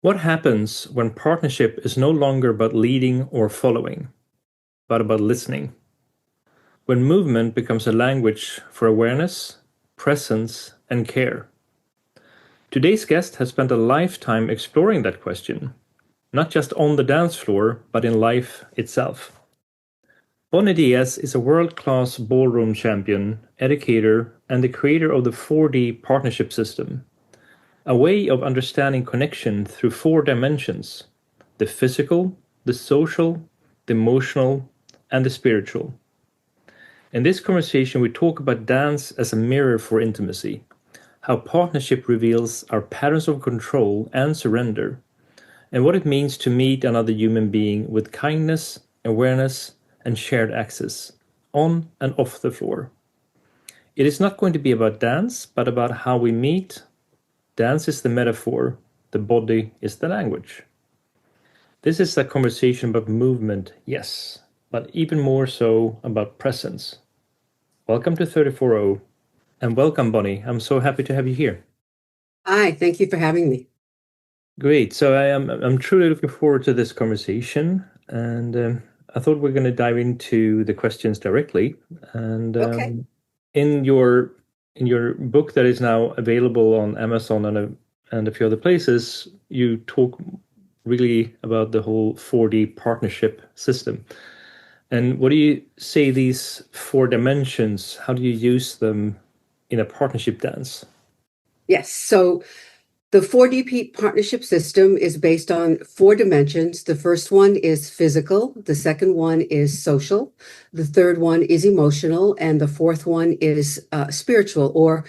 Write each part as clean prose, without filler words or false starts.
What happens when partnership is no longer about leading or following, but about listening? When movement becomes a language for awareness, presence, and care? Today's guest has spent a lifetime exploring that question, not just on the dance floor, but in life itself. Bonnie Diaz is a world-class ballroom champion, educator, and the creator of the 4D partnership system, a way of understanding connection through four dimensions: the physical, the social, the emotional, and the spiritual. In this conversation, we talk about dance as a mirror for intimacy, how partnership reveals our patterns of control and surrender, and what it means to meet another human being with kindness, awareness, and shared access, on and off the floor. It is not going to be about dance, but about how we meet. Dance is the metaphor, the body is the language. This is a conversation about movement, yes, but even more so about presence. Welcome to 340, and welcome, Bonnie. I'm so happy to have you here. Hi, thank you for having me. Great. So I'm truly looking forward to this conversation, and I thought we're going to dive into the questions directly. And Okay. in your book that is now available on Amazon and a few other places, you talk really about the whole 4D partnership system. And what do you say these four dimensions? How do you use them in a partnership dance? Yes. So the 4DP partnership system is based on four dimensions. The first one is physical, the second one is social, the third one is emotional, and the fourth one is spiritual, or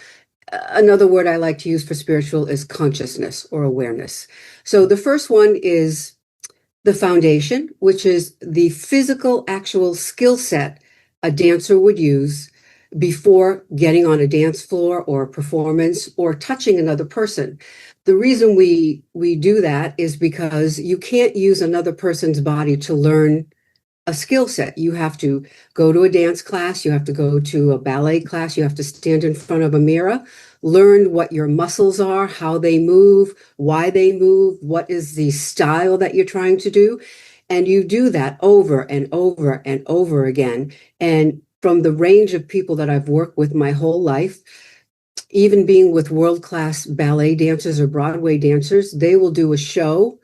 another word I like to use for spiritual is consciousness or awareness. So the first one is the foundation, which is the physical, actual skill set a dancer would use before getting on a dance floor or a performance or touching another person. The reason we do that is because you can't use another person's body to learn a skill set. You have to go to a dance class, you have to go to a ballet class, you have to stand in front of a mirror, learn what your muscles are, how they move, why they move, what is the style that you're trying to do. And you do that over and over and over again. And from the range of people that I've worked with my whole life, even being with world-class ballet dancers or Broadway dancers, they will do a show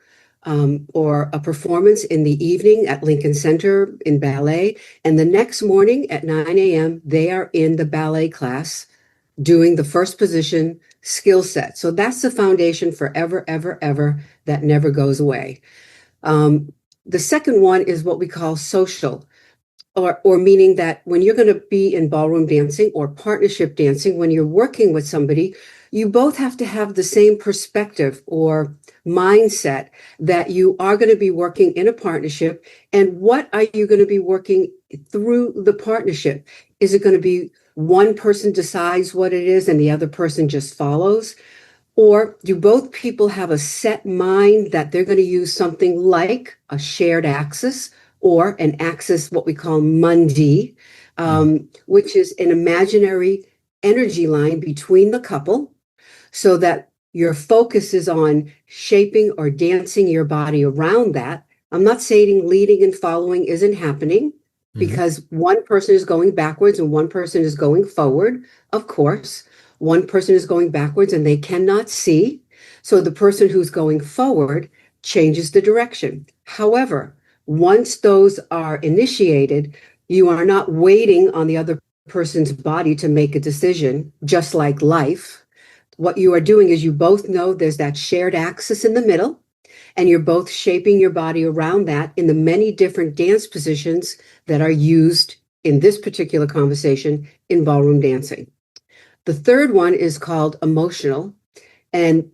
or a performance in the evening at Lincoln Center in ballet. And the next morning at 9 a.m., they are in the ballet class doing the first position skill set. So that's the foundation forever, ever, ever that never goes away. The second one is what we call social, or meaning that when you're going to be in ballroom dancing or partnership dancing, when you're working with somebody, you both have to have the same perspective or mindset that you are going to be working in a partnership. And what are you going to be working through the partnership? Is it going to be one person decides what it is and the other person just follows? Or do both people have a set mind that they're going to use something like a shared axis or an axis, what we call mundi, Mm. which is an imaginary energy line between the couple so that your focus is on shaping or dancing your body around that. I'm not saying leading and following isn't happening Mhm. because one person is going backwards and one person is going forward, of course. One person is going backwards and they cannot see. So the person who's going forward changes the direction. However, once those are initiated, you are not waiting on the other person's body to make a decision, just like life. What you are doing is you both know there's that shared axis in the middle, and you're both shaping your body around that in the many different dance positions that are used in this particular conversation in ballroom dancing. The third one is called emotional, and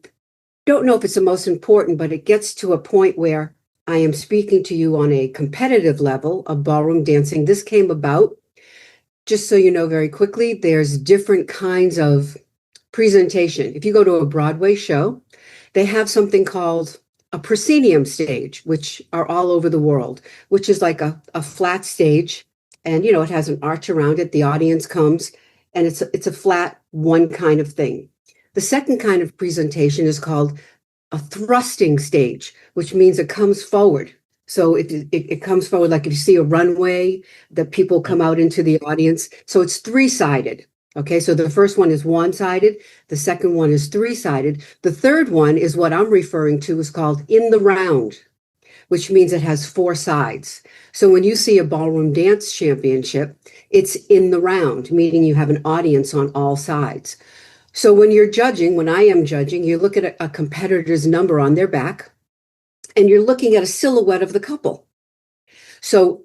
don't know if it's the most important, but it gets to a point where I am speaking to you on a competitive level of ballroom dancing. This came about, just so you know very quickly, there's different kinds of presentation. If you go to a Broadway show, they have something called a proscenium stage, which are all over the world, which is like a flat stage. And, it has an arch around it. The audience comes and it's a flat one kind of thing. The second kind of presentation is called a thrusting stage, which means it comes forward. So it comes forward, like if you see a runway that people come out into the audience. So it's three-sided. Okay, so the first one is one-sided. The second one is three-sided. The third one is what I'm referring to is called in the round, which means it has four sides. So when you see a ballroom dance championship, it's in the round, meaning you have an audience on all sides. So when you're judging, when I am judging, you look at a competitor's number on their back, and you're looking at a silhouette of the couple. So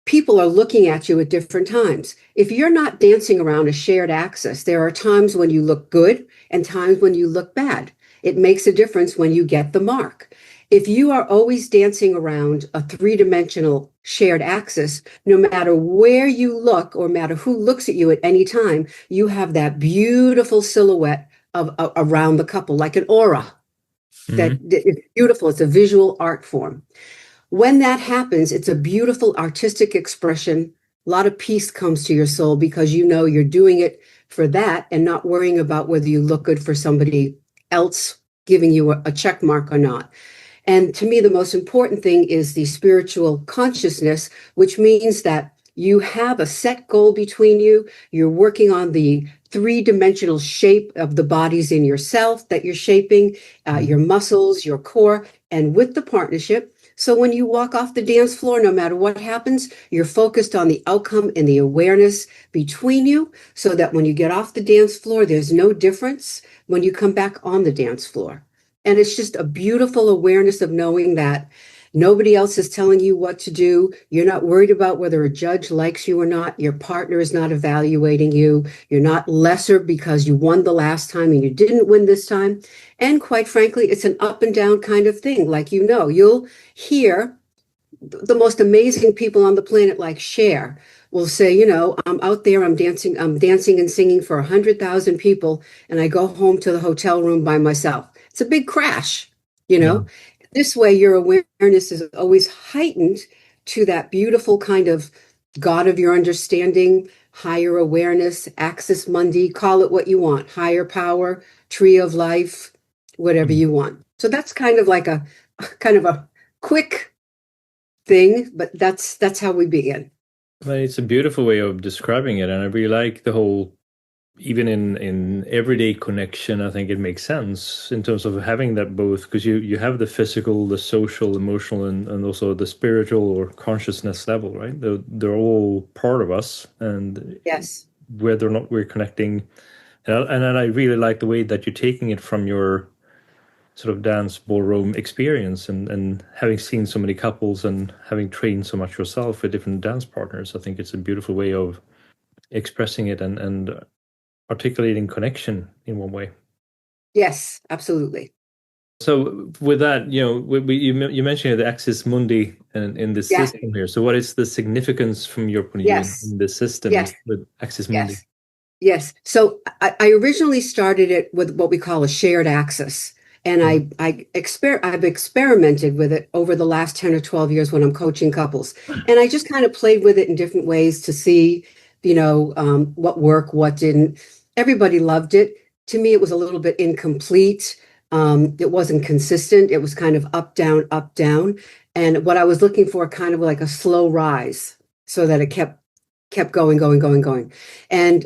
people are looking at you at different times. If you're not dancing around a shared axis, there are times when you look good and times when you look bad. It makes a difference when you get the mark. If you are always dancing around a three-dimensional shared axis, no matter where you look or matter who looks at you at any time, you have that beautiful silhouette of around the couple, like an aura. That it's beautiful. It's a visual art form. When that happens, it's a beautiful artistic expression. A lot of peace comes to your soul because you know you're doing it for that and not worrying about whether you look good for somebody else giving you a check mark or not. And to me, the most important thing is the spiritual consciousness, which means that you have a set goal between you. You're working on the three-dimensional shape of the bodies in yourself that you're shaping, your muscles, your core, and with the partnership. So when you walk off the dance floor, no matter what happens, you're focused on the outcome and the awareness between you so that when you get off the dance floor, there's no difference when you come back on the dance floor. And it's just a beautiful awareness of knowing that nobody else is telling you what to do. You're not worried about whether a judge likes you or not. Your partner is not evaluating you. You're not lesser because you won the last time and you didn't win this time. And quite frankly, it's an up and down kind of thing. Like, you'll hear the most amazing people on the planet, like Cher, will say, I'm out there, I'm dancing and singing for 100,000 people, and I go home to the hotel room by myself. It's a big crash, Yeah. This way, your awareness is always heightened to that beautiful kind of God of your understanding, higher awareness, axis mundi, call it what you want, higher power, tree of life, whatever you want. So that's kind of like a quick thing, but that's how we begin. Well, it's a beautiful way of describing it, and I really like the whole, even in everyday connection, I think it makes sense in terms of having that both, because you have the physical, the social, emotional, and also the spiritual or consciousness level, right? They're all part of us, and Yes, whether or not we're connecting, and I really like the way that you're taking it from your sort of dance ballroom experience and having seen so many couples and having trained so much yourself with different dance partners. I think it's a beautiful way of expressing it and articulating connection in one way. yes, absolutely. So with that, you mentioned the axis mundi and in the Yeah, system here. So what is the significance from your point of view yes, in the system yes, with axis mundi? yes. Yes. So I originally started it with what we call a shared axis. And I've experimented with it over the last 10 or 12 years when I'm coaching couples. And I just kind of played with it in different ways to see, what worked, what didn't. Everybody loved it. To me, it was a little bit incomplete. It wasn't consistent. It was kind of up, down, up, down. And what I was looking for, kind of like a slow rise so that it kept going, going, going, going. And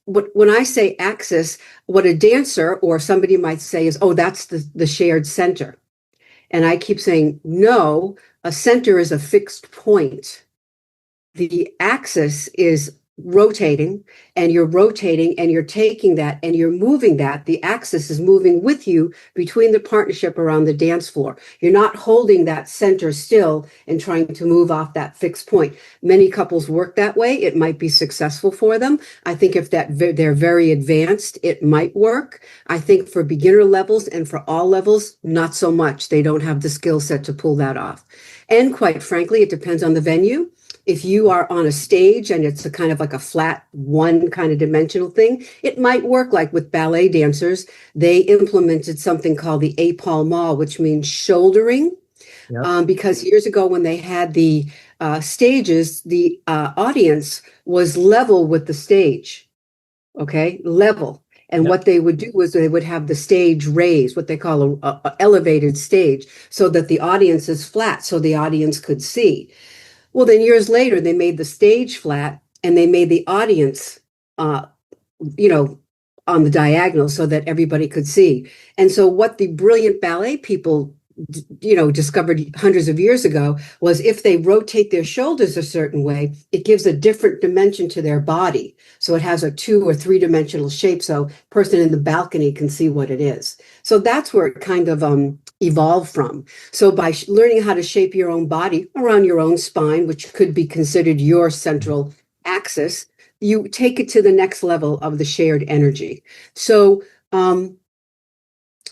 when I say axis, what a dancer or somebody might say is, oh, that's the shared center. And I keep saying, no, a center is a fixed point. The axis is rotating and you're taking that and you're moving that. The axis is moving with you between the partnership around the dance floor. You're not holding that center still and trying to move off that fixed point. Many couples work that way. It might be successful for them. I think if they're very advanced, it might work. I think for beginner levels and for all levels, not so much. They don't have the skill set to pull that off. And quite frankly, it depends on the venue. If you are on a stage and it's a kind of like a flat one kind of dimensional thing, it might work. Like with ballet dancers, they implemented something called the épaulement, which means shouldering. Yep. Because years ago when they had the stages, the audience was level with the stage, okay, level. And Yeah. what they would do was they would have the stage raised, what they call a elevated stage, so that the audience is flat, so the audience could see. Well, then years later, they made the stage flat and they made the audience, uh, you know, on the diagonal so that everybody could see. And so what the brilliant ballet people, discovered hundreds of years ago was if they rotate their shoulders a certain way, it gives a different dimension to their body. So it has a 2 or 3-dimensional shape. So person in the balcony can see what it is. So that's where it kind of evolved from. So by learning how to shape your own body around your own spine, which could be considered your central axis, you take it to the next level of the shared energy. So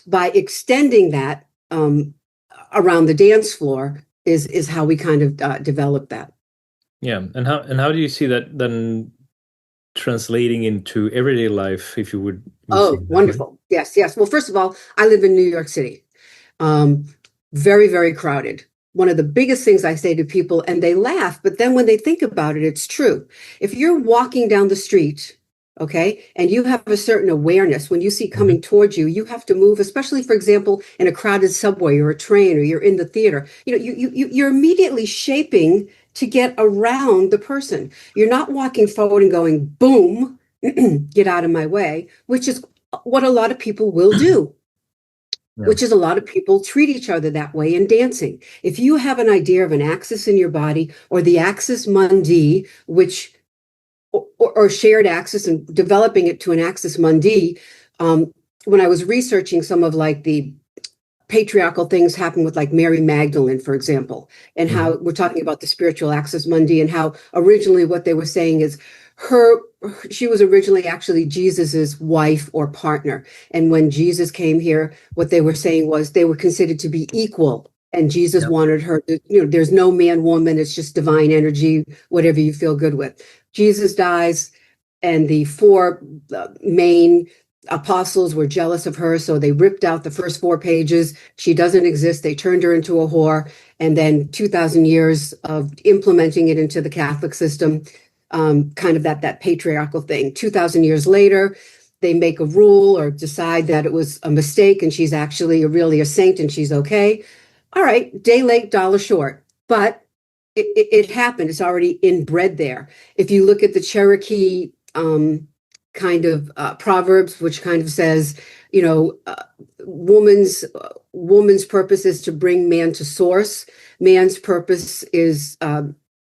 by extending that around the dance floor is how we kind of develop that. Yeah. And how do you see that then translating into everyday life, if you would say Oh, it that way? wonderful. Yes, yes. Well, first of all, I live in New York City. Um, very, very crowded. One of the biggest things I say to people, and they laugh, but then when they think about it, it's true. If you're walking down the street, okay, and you have a certain awareness when you see coming towards you, you have to move, especially, for example, in a crowded subway or a train, or you're in the theater. You're immediately shaping to get around the person. You're not walking forward and going, boom, get out of my way, which is what a lot of people will do. Yeah. Which is a lot of people treat each other that way in dancing. If you have an idea of an axis in your body or the axis mundi, which or shared axis and developing it to an axis mundi, when I was researching some of like the patriarchal things happen with like Mary Magdalene, for example, and how we're talking about the spiritual axis mundi and how originally what they were saying is she was originally actually Jesus's wife or partner. And when Jesus came here, what they were saying was they were considered to be equal. And Jesus wanted her to, there's no man, woman, it's just divine energy, whatever you feel good with. Jesus dies, and the four main apostles were jealous of her, so they ripped out the first 4 pages. She doesn't exist. They turned her into a whore. And then 2,000 years of implementing it into the Catholic system, kind of that patriarchal thing. 2,000 years later, they make a rule or decide that it was a mistake and she's actually really a saint and she's okay. All right, day late, dollar short. But it happened. It's already inbred there. If you look at the Cherokee kind of proverbs, which kind of says, woman's purpose is to bring man to source. Man's purpose is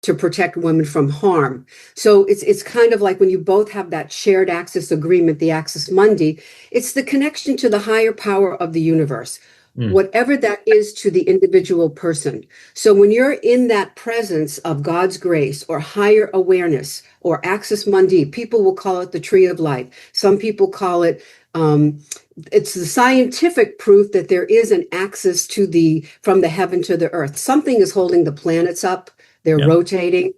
to protect women from harm. So it's kind of like when you both have that shared axis agreement, the axis mundi, it's the connection to the higher power of the universe. Whatever that is to the individual person. So when you're in that presence of God's grace or higher awareness or axis mundi, people will call it the tree of life. Some people call it, it's the scientific proof that there is an axis from the heaven to the earth. Something is holding the planets up. They're rotating.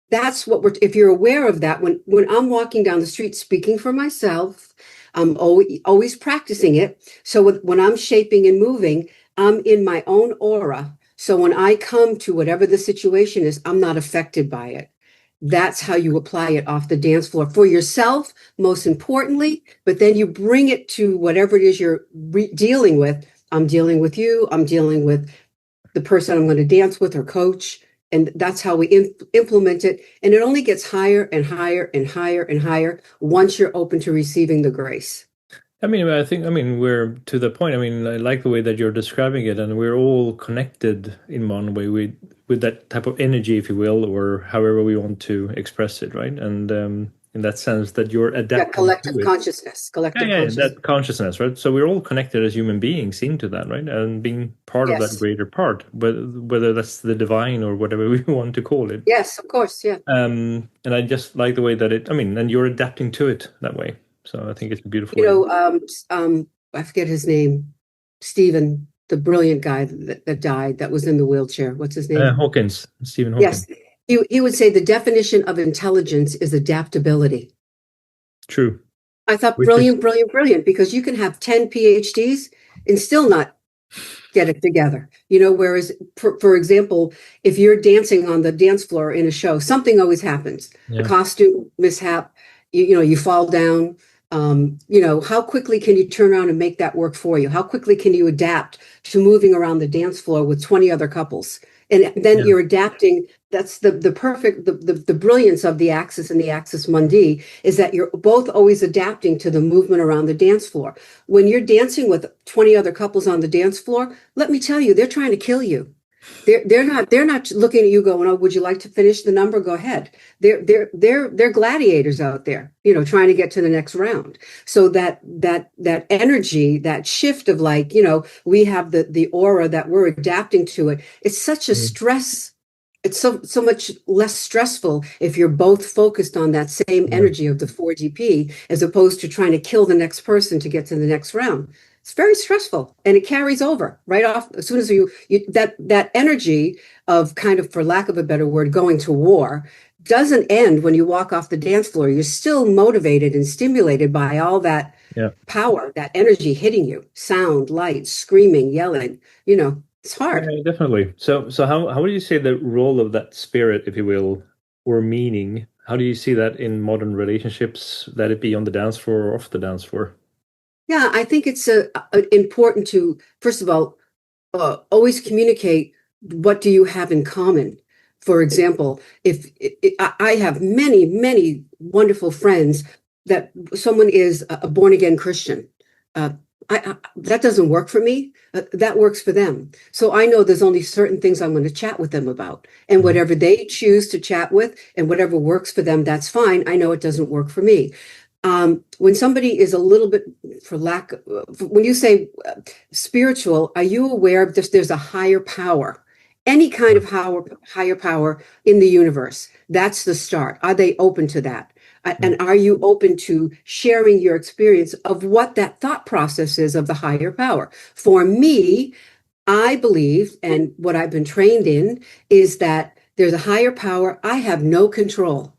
That's what if you're aware of that, when I'm walking down the street speaking for myself, I'm always practicing it. So when I'm shaping and moving, I'm in my own aura. So when I come to whatever the situation is, I'm not affected by it. That's how you apply it off the dance floor for yourself, most importantly, but then you bring it to whatever it is you're dealing with. I'm dealing with you. I'm dealing with the person I'm going to dance with or coach. And that's how we implement it. And it only gets higher and higher and higher and higher once you're open to receiving the grace. I mean, we're to the point. I mean, I like the way that you're describing it, and we're all connected in one way with that type of energy, if you will, or however we want to express it, right? And in that sense, that you're adapting collective to it. consciousness, That consciousness, right? So we're all connected as human beings into that, right? And being part of that greater part, whether that's the divine or whatever we want to call it. Yes, of course, yeah. And I just like the way that and you're adapting to it that way. So I think it's a beautiful way. I forget his name, Stephen, the brilliant guy that died, that was in the wheelchair. What's his name? Stephen Hawkins. Yes, he would say the definition of intelligence is adaptability. True. I thought brilliant, because you can have 10 PhDs and still not get it together. Whereas, for example, if you're dancing on the dance floor in a show, something always happens. A costume mishap, you fall down, How quickly can you turn around and make that work for you? How quickly can you adapt to moving around the dance floor with 20 other couples? And then Yeah. you're adapting. That's the perfect, the brilliance of the axis and the axis mundi is that you're both always adapting to the movement around the dance floor. When you're dancing with 20 other couples on the dance floor, let me tell you, they're trying to kill you. They're not looking at you going, oh, would you like to finish the number? Go ahead. They're gladiators out there, trying to get to the next round. So that energy, that shift of like, we have the aura that we're adapting to it. It's such a Mm. stress. It's so much less stressful if you're both focused on that same Yeah. energy of the 4DP as opposed to trying to kill the next person to get to the next round. It's very stressful and it carries over right off as soon as that energy of kind of, for lack of a better word, going to war doesn't end when you walk off the dance floor. You're still motivated and stimulated by all that Yeah. power, that energy hitting you, sound, light, screaming, yelling. It's hard. Yeah, definitely. So how would you say the role of that spirit, if you will, or meaning, how do you see that in modern relationships, that it be on the dance floor or off the dance floor? Yeah, I think it's important to, first of all, always communicate what do you have in common. For example, if I have many, many wonderful friends that someone is a born again Christian. Uh, that doesn't work for me. That works for them. So I know there's only certain things I'm going to chat with them about. And Mhm. whatever they choose to chat with and whatever works for them, that's fine. I know it doesn't work for me. When somebody is a little bit, when you say spiritual, are you aware of this? There's a higher power, any kind Yeah. of higher power in the universe. That's the start. Are they open to that? Mm. And are you open to sharing your experience of what that thought process is of the higher power? For me, I believe, and what I've been trained in, is that there's a higher power. I have no control.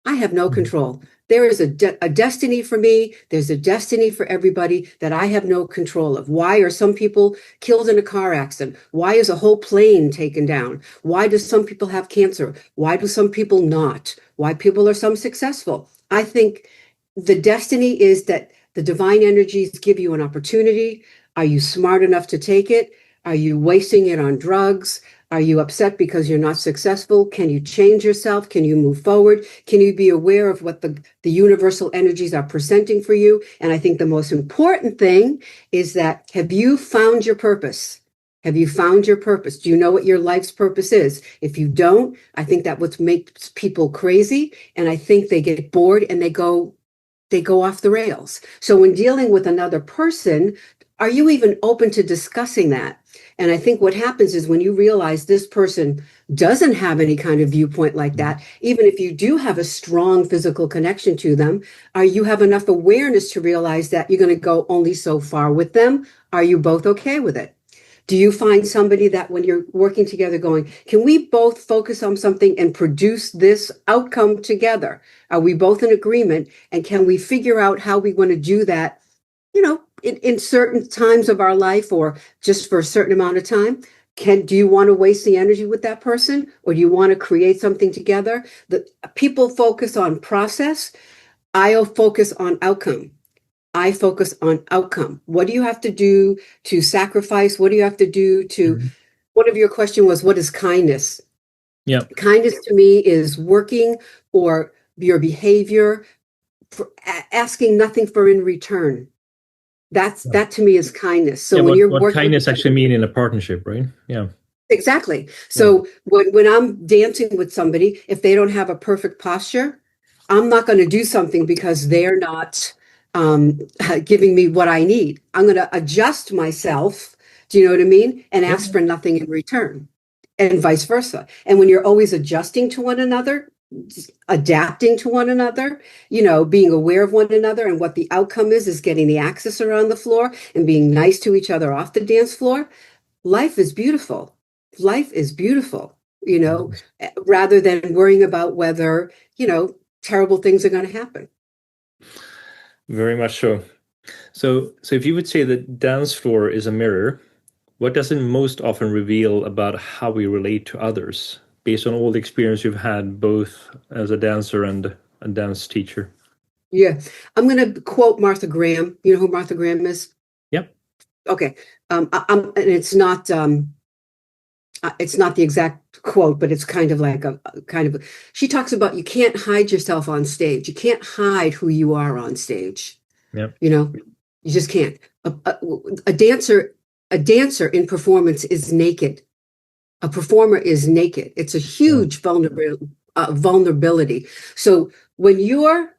I have no Mhm. control. There is a destiny for me. There's a destiny for everybody that I have no control of. Why are some people killed in a car accident? Why is a whole plane taken down? Why do some people have cancer? Why do some people not? Why people are some successful? I think the destiny is that the divine energies give you an opportunity. Are you smart enough to take it? Are you wasting it on drugs? Are you upset because you're not successful? Can you change yourself? Can you move forward? Can you be aware of what the universal energies are presenting for you? And I think the most important thing is that, have you found your purpose? Have you found your purpose? Do you know what your life's purpose is? If you don't, I think that what makes people crazy. And I think they get bored and they go off the rails. So when dealing with another person, are you even open to discussing that? And I think what happens is when you realize this person doesn't have any kind of viewpoint like Mhm. that, even if you do have a strong physical connection to them, are you have enough awareness to realize that you're going to go only so far with them? Are you both okay with it? Do you find somebody that when you're working together going, can we both focus on something and produce this outcome together? Are we both in agreement? And can we figure out how we want to do that, in certain times of our life or just for a certain amount of time? Do you want to waste the energy with that person or do you want to create something together? The people focus on process. I'll focus on outcome. I focus on outcome. What do you have to do to sacrifice? What do you have to do to, Mhm. one of your question was, what is kindness? Yeah. Kindness to me is working or your behavior for asking nothing for in return. Yeah. That to me is kindness. So Yeah, when you're what working kindness actually together, mean in a partnership, right? Yeah. exactly. Yeah. So when I'm dancing with somebody, if they don't have a perfect posture, I'm not going to do something because they're not um, giving me what I need. I'm going to adjust myself. Do you know what I mean? And Yeah. ask for nothing in return, and vice versa. And when you're always adjusting to one another, adapting to one another, being aware of one another and what the outcome is getting the axis around the floor and being nice to each other off the dance floor. Life is beautiful. Life is beautiful, rather than worrying about whether, terrible things are going to happen. Very much so. So if you would say that dance floor is a mirror, what does it most often reveal about how we relate to others, based on all the experience you've had both as a dancer and a dance teacher? Yeah. I'm going to quote Martha Graham. You know who Martha Graham is? Yep. Okay. And it's not the exact quote, but it's kind of like a kind of, she talks about you can't hide yourself on stage. You can't hide who you are on stage. Yep. You know, you just can't. A dancer, a dancer in performance is naked. A performer is naked. It's a Yeah. huge vulnerability. So when you're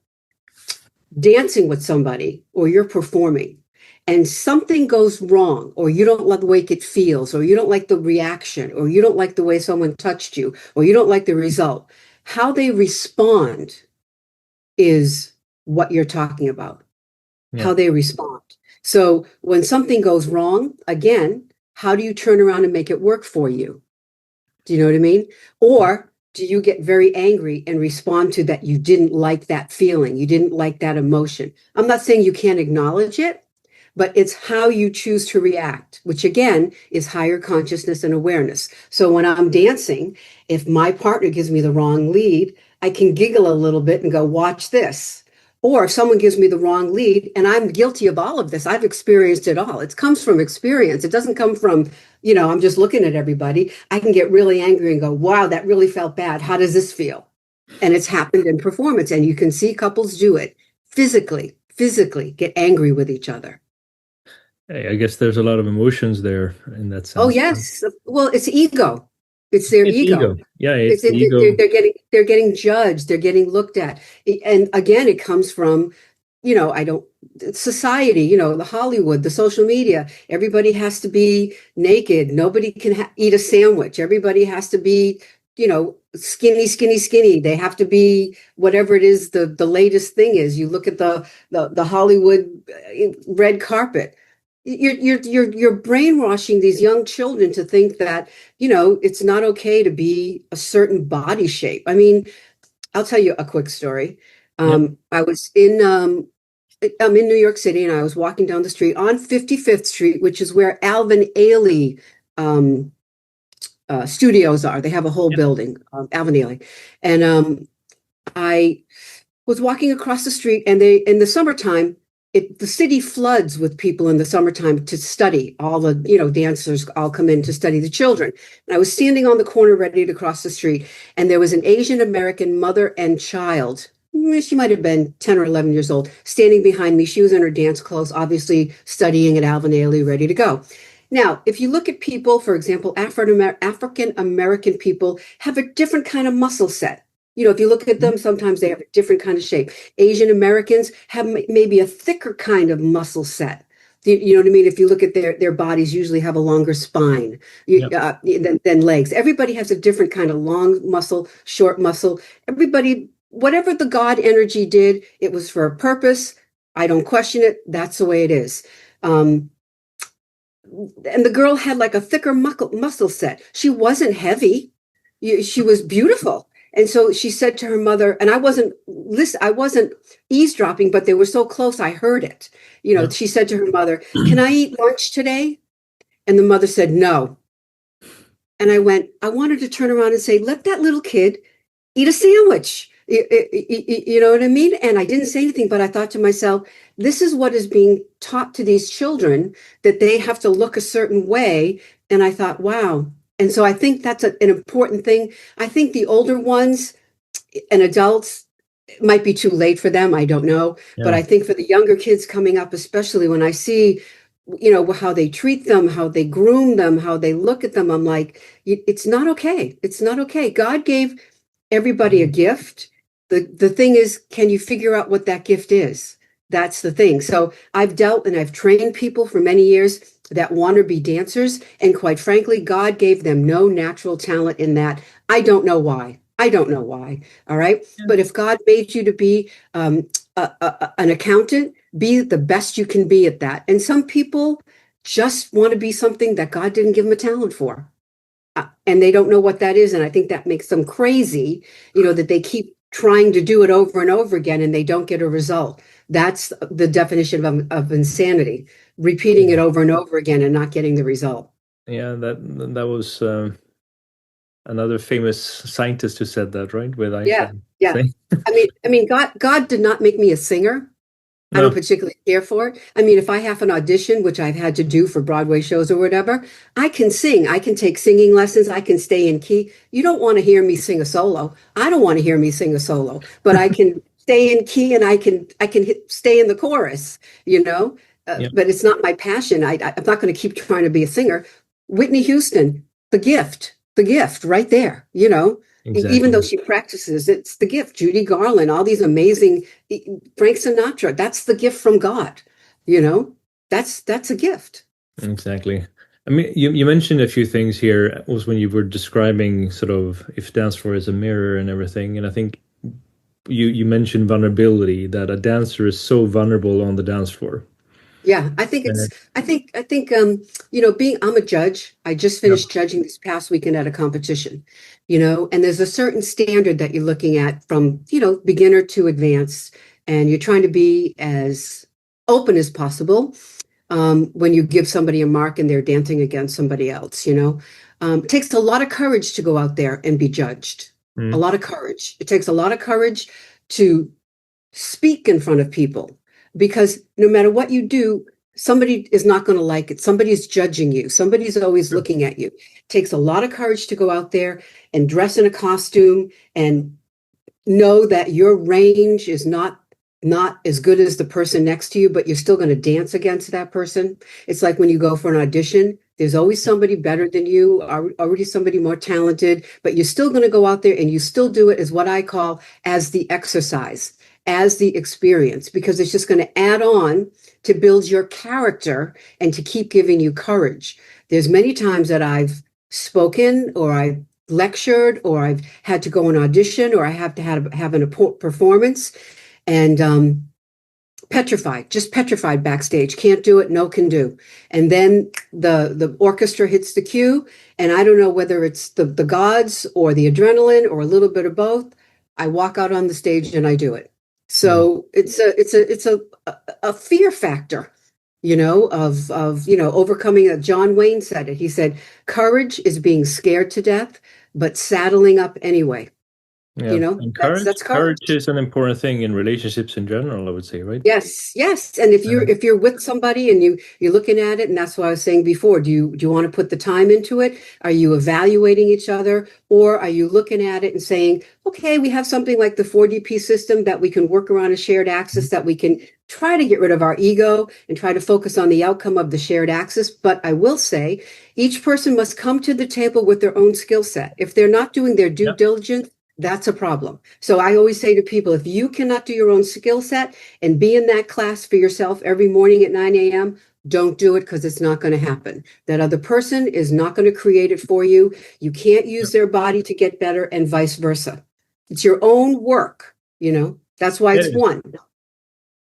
dancing with somebody or you're performing and something goes wrong, or you don't like the way it feels, or you don't like the reaction, or you don't like the way someone touched you, or you don't like the result, how they respond is what you're talking about. Yeah. How they respond. So when something goes wrong, again, how do you turn around and make it work for you? Do you know what I mean? Or do you get very angry and respond to that? You didn't like that feeling. You didn't like that emotion. I'm not saying you can't acknowledge it, but it's how you choose to react, which again is higher consciousness and awareness. So when I'm dancing, if my partner gives me the wrong lead, I can giggle a little bit and go, watch this. Or if someone gives me the wrong lead, and I'm guilty of all of this, I've experienced it all. It comes from experience. It doesn't come from, I'm just looking at everybody. I can get really angry and go, wow, that really felt bad. How does this feel? And it's happened in performance. And you can see couples do it physically get angry with each other. Hey, I guess there's a lot of emotions there in that Oh, sense. yes. Well, it's ego. It's their It's ego. ego. Yeah, it's It's the they're, ego. they're getting judged. They're getting looked at. And again, it comes from, I don't society, the Hollywood, the social media. Everybody has to be naked. Nobody can eat a sandwich. Everybody has to be, skinny, skinny, skinny. They have to be whatever it is the latest thing is. You look at the Hollywood red carpet. You're brainwashing these young children to think that, it's not okay to be a certain body shape. I mean, I'll tell you a quick story. Yep. I'm in New York City, and I was walking down the street on 55th Street, which is where Alvin Ailey um, studios are. They have a whole Yep. building, Alvin Ailey, and I was walking across the street, and they in the summertime, the city floods with people in the summertime to study. All the dancers all come in to study the children. And I was standing on the corner ready to cross the street, and there was an Asian American mother and child. She might have been 10 or 11 years old, standing behind me. She was in her dance clothes, obviously studying at Alvin Ailey, ready to go. Now, if you look at people, for example, African American people have a different kind of muscle set. If you look at them, sometimes they have a different kind of shape. Asian Americans have maybe a thicker kind of muscle set. You know what I mean? If you look at their bodies, usually have a longer spine Yep. than legs. Everybody has a different kind of long muscle, short muscle. Everybody, whatever the God energy did, it was for a purpose. I don't question it. That's the way it is. Um, and the girl had like a thicker muscle set. She wasn't heavy. She was beautiful. And so she said to her mother, and I wasn't eavesdropping, but they were so close, I heard it. Yep. She said to her mother, can I eat lunch today? And the mother said, no. And I wanted to turn around and say, let that little kid eat a sandwich. You know what I mean? And I didn't say anything, but I thought to myself, this is what is being taught to these children, that they have to look a certain way. And I thought, wow. And so I think that's an important thing. I think the older ones and adults, it might be too late for them. I don't know. But Yeah. I think for the younger kids coming up, especially when I see, how they treat them, how they groom them, how they look at them, I'm like, it's not okay. It's not okay. God gave everybody a gift. The thing is, can you figure out what that gift is? That's the thing. So I've dealt and I've trained people for many years that want to be dancers. And quite frankly, God gave them no natural talent in that. I don't know why. I don't know why. All right. Yeah. But if God made you to be an accountant, be the best you can be at that. And some people just want to be something that God didn't give them a talent for. And they don't know what that is. And I think that makes them crazy, that they keep trying to do it over and over again and they don't get a result. That's the definition of insanity, repeating it over and over again and not getting the result. Yeah, that was another famous scientist who said that, right? With Yeah, Einstein yeah. saying, I mean, God did not make me a singer. I don't no, particularly care for it. I mean, if I have an audition, which I've had to do for Broadway shows or whatever, I can sing. I can take singing lessons. I can stay in key. You don't want to hear me sing a solo. I don't want to hear me sing a solo, but I can stay in key and stay in the chorus, you know. yeah, But it's not my passion. I'm not going to keep trying to be a singer. Whitney Houston, the gift right there, you know. Even though exactly. she practices, it's the gift. Judy Garland, all these amazing Frank Sinatra, that's the gift from God, you know? That's a gift. Exactly. I mean, you mentioned a few things here was when you were describing sort of if dance floor is a mirror and everything, and I think you mentioned vulnerability, that a dancer is so vulnerable on the dance floor. Yeah, I think Uh, it's I think you know, being I'm a judge. I just yeah, finished judging this past weekend at a competition, you know, and there's a certain standard that you're looking at from, you know, beginner to advanced, and you're trying to be as open as possible when you give somebody a mark and they're dancing against somebody else, you know. It takes a lot of courage to go out there and be judged. A mm, lot of courage. It takes a lot of courage to speak in front of people because no matter what you do, somebody is not going to like it. Somebody's judging you. Somebody's always sure. looking at you. It takes a lot of courage to go out there and dress in a costume and know that your range is not as good as the person next to you, but you're still going to dance against that person. It's like when you go for an audition, there's always Yeah, somebody better than you, already somebody more talented, but you're still going to go out there and you still do it as what I call as the exercise, as the experience, because it's just going to add on to build your character and to keep giving you courage. There's many times that I've spoken or I've lectured or I've had to go and audition or I have to have a performance and just petrified backstage, can't do it, no can do. And then the orchestra hits the cue and I don't know whether it's the gods or the adrenaline or a little bit of both. I walk out on the stage and I do it. mm, So it's a fear factor, you know, of you know, overcoming it. John Wayne said it. He said courage is being scared to death but saddling up anyway. You yeah. know, And that's courage courage. is an important thing in relationships in general, I would say, right? Yes, yes. And if you're Uh, if you're with somebody and you're looking at it, and that's what I was saying before, do you want to put the time into it? Are you evaluating each other, or are you looking at it and saying, okay, we have something like the 4DP system that we can work around a shared axis, that we can try to get rid of our ego and try to focus on the outcome of the shared axis. But I will say, each person must come to the table with their own skill set. If they're not doing their due yeah, diligence, that's a problem. So I always say to people, if you cannot do your own skill set and be in that class for yourself every morning at 9 a.m., don't do it because it's not going to happen. That other person is not going to create it for you. You can't yeah. use their body to get better and vice versa. It's your own work, you know. That's why It it's is. one.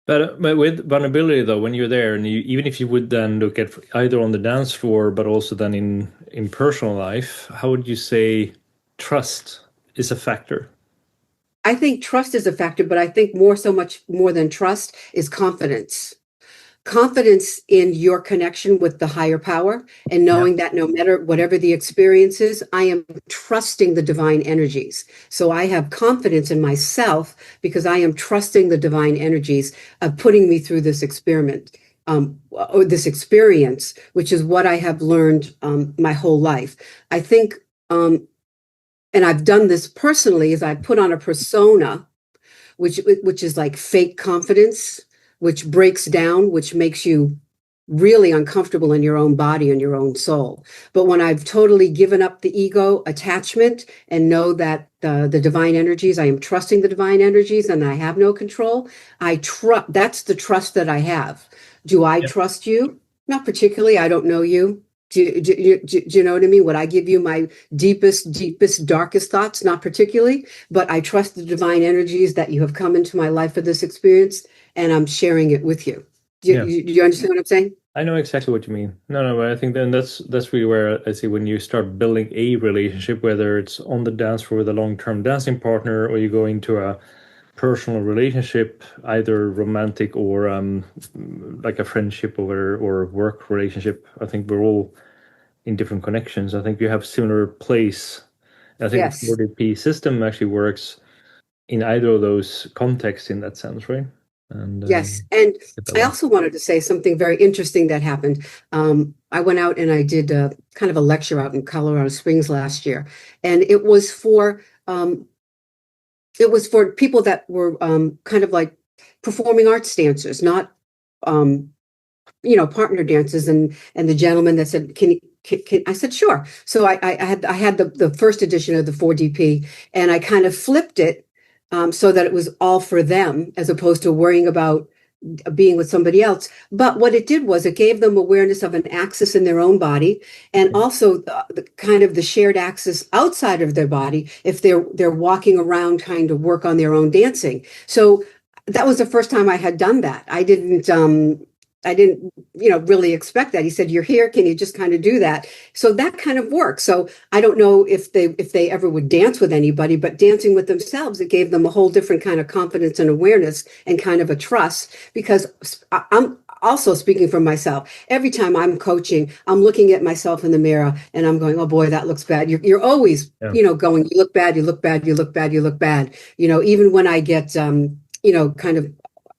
But with vulnerability though, when you're there and you, even if you would then look at either on the dance floor, but also then in personal life, how would you say trust is a factor? I think trust is a factor, but I think much more than trust is confidence. Confidence in your connection with the higher power and Yeah, knowing that no matter whatever the experience is, I am trusting the divine energies. So I have confidence in myself because I am trusting the divine energies of putting me through this experiment. Or this experience, which is what I have learned my whole life. I think, and I've done this personally, is I put on a persona which is like fake confidence, which breaks down, which makes you really uncomfortable in your own body and your own soul. But when I've totally given up the ego attachment and know that the divine energies, I am trusting the divine energies and I have no control, I trust. That's the trust that I have. Do I yeah, trust you? Not particularly. I don't know you. Do you know what I mean? Would I give you my deepest, darkest thoughts? Not particularly, but I trust the divine energies that you have come into my life for this experience, and I'm sharing it with you. yeah. Do you understand what I'm saying? I know exactly what you mean. No, no, but I think then that's really where I see when you start building a relationship, whether it's on the dance floor with a long-term dancing partner, or you go into a personal relationship, either romantic or like a friendship or work relationship. I think we're all in different connections. I think you have similar place. I think the Yes. 40p system actually works in either of those contexts in that sense, right? And Yes. And get that I way. also wanted to say something very interesting that happened. I went out and I did kind of a lecture out in Colorado Springs last year, and it was for people that were kind of like performing arts dancers, not um, partner dances. And the gentleman that said, can I said, sure. So I had the first edition of the 4DP, and I kind of flipped it so that it was all for them as opposed to worrying about being with somebody else. But what it did was it gave them awareness of an axis in their own body, and also the kind of the shared axis outside of their body if they're walking around trying to work on their own dancing. So that was the first time I had done that. I didn't really expect that. He said, "You're here. Can you just kind of do that?" So that kind of works. So I don't know if they ever would dance with anybody, but dancing with themselves, it gave them a whole different kind of confidence and awareness and kind of a trust. Because I'm also speaking for myself. Every time I'm coaching, I'm looking at myself in the mirror and I'm going, "Oh boy, that looks bad." You're always, Yeah. going, "You look bad. You look bad. You look bad. You look bad." Even when I get, kind of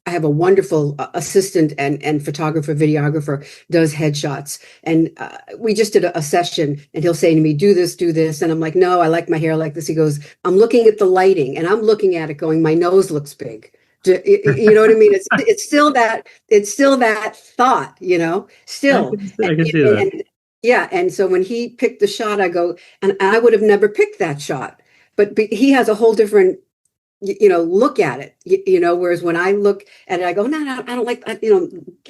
I have a wonderful assistant and photographer, videographer, does headshots. And we just did a session, and he'll say to me, do this, do this. And I'm like, no, I like my hair like this. He goes, I'm looking at the lighting, and I'm looking at it going, my nose looks big. You know what I mean? It's still that thought, still. I can see that. And yeah. And so when he picked the shot, I go, and I would have never picked that shot. But he has a whole different look at it, whereas when I look at it, I go, no, no, I don't like that,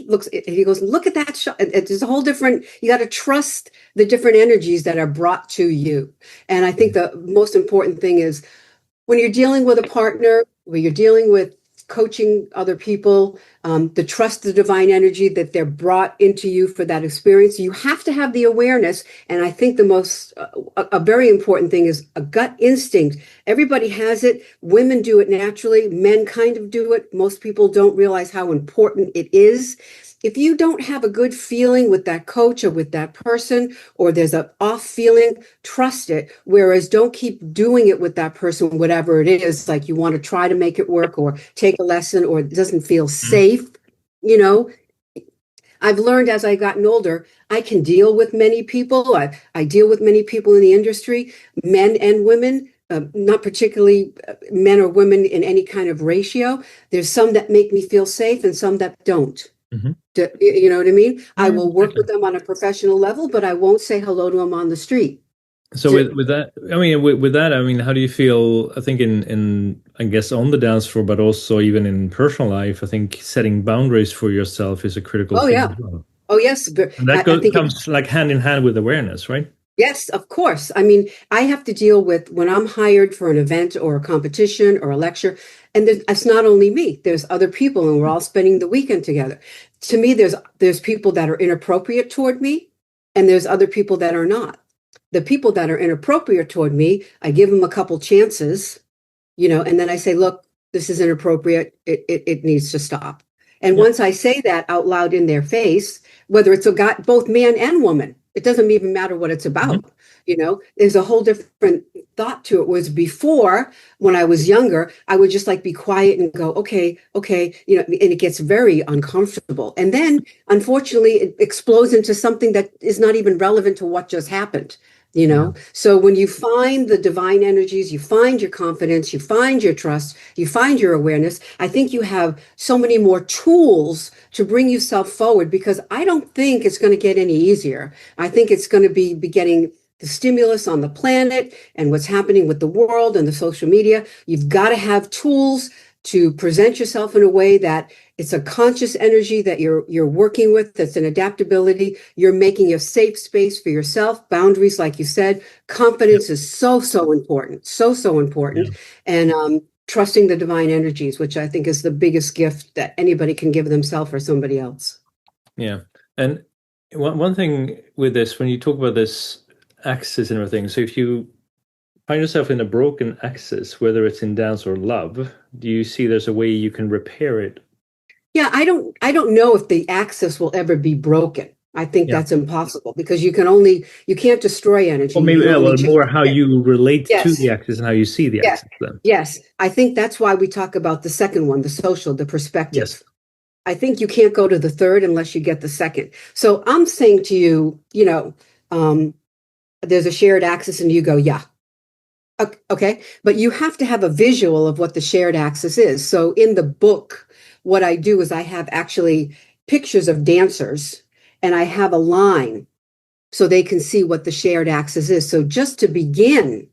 looks, he goes, look at that shot. It's a whole different, you got to trust the different energies that are brought to you. And I think the most important thing is when you're dealing with a partner, when you're dealing with coaching other people, the trust the divine energy that they're brought into you for that experience, you have to have the awareness. And I think the most, a very important thing is a gut instinct. Everybody has it. Women do it naturally. Men kind of do it. Most people don't realize how important it is. If you don't have a good feeling with that coach or with that person, or there's an off feeling, trust it. Whereas don't keep doing it with that person, whatever it is, like you want to try to make it work or take a lesson, or it doesn't feel safe. You know, I've learned as I've gotten older, I can deal with many people. I deal with many people in the industry, men and women. Not particularly men or women in any kind of ratio. There's some that make me feel safe and some that don't. Mm-hmm. You know what I mean? I Yeah, will work exactly. with them on a professional level, but I won't say hello to them on the street. So with that, I mean, with that, I mean, how do you feel? I think in I guess on the dance floor, but also even in personal life, I think setting boundaries for yourself is a critical Oh thing yeah. as well. Oh yes. And that I think comes like hand in hand with awareness, right? yes, of course. I mean, I have to deal with when I'm hired for an event or a competition or a lecture, and it's not only me. There's other people, and we're all spending the weekend together. To me, there's people that are inappropriate toward me, and there's other people that are not. The people that are inappropriate toward me, I give them a couple chances, and then I say, look, this is inappropriate. It needs to stop. And Yeah. once I say that out loud in their face, whether it's a guy, both man and woman, it doesn't even matter what it's Mhm. about. There's a whole different thought to it. Was before, when I was younger, I would just like be quiet and go, okay, okay, and it gets very uncomfortable. And then unfortunately, it explodes into something that is not even relevant to what just happened. Yeah. So when you find the divine energies, you find your confidence, you find your trust, you find your awareness, I think you have so many more tools to bring yourself forward, because I don't think it's going to get any easier. I think it's going to be getting the stimulus on the planet and what's happening with the world and the social media. You've got to have tools to present yourself in a way that it's a conscious energy that you're working with, that's an adaptability. You're making a safe space for yourself, boundaries, like you said. Yeah. Confidence is so important, so Yeah. important. And trusting the divine energies, which I think is the biggest gift that anybody can give themselves or somebody else. Yeah. And one thing with this, when you talk about this axis and everything, so if you find yourself in a broken axis, whether it's in dance or love, do you see there's a way you can repair it? Yeah, I don't know if the axis will ever be broken. I think Yeah. that's impossible because you can't destroy energy. Or You maybe, can yeah, only well, change more how it. you relate to Yes. the axis and how you see the Yes. axis then. Yes. I think that's why we talk about the second one, the social, the Yes. perspective. I think you can't go to the third unless you get the second. So I'm saying to you, um, there's a shared axis and you go, yeah. Okay. But you have to have a visual of what the shared axis is. So in the book, what I do is I have actually pictures of dancers and I have a line so they can see what the shared axis is. So just to begin,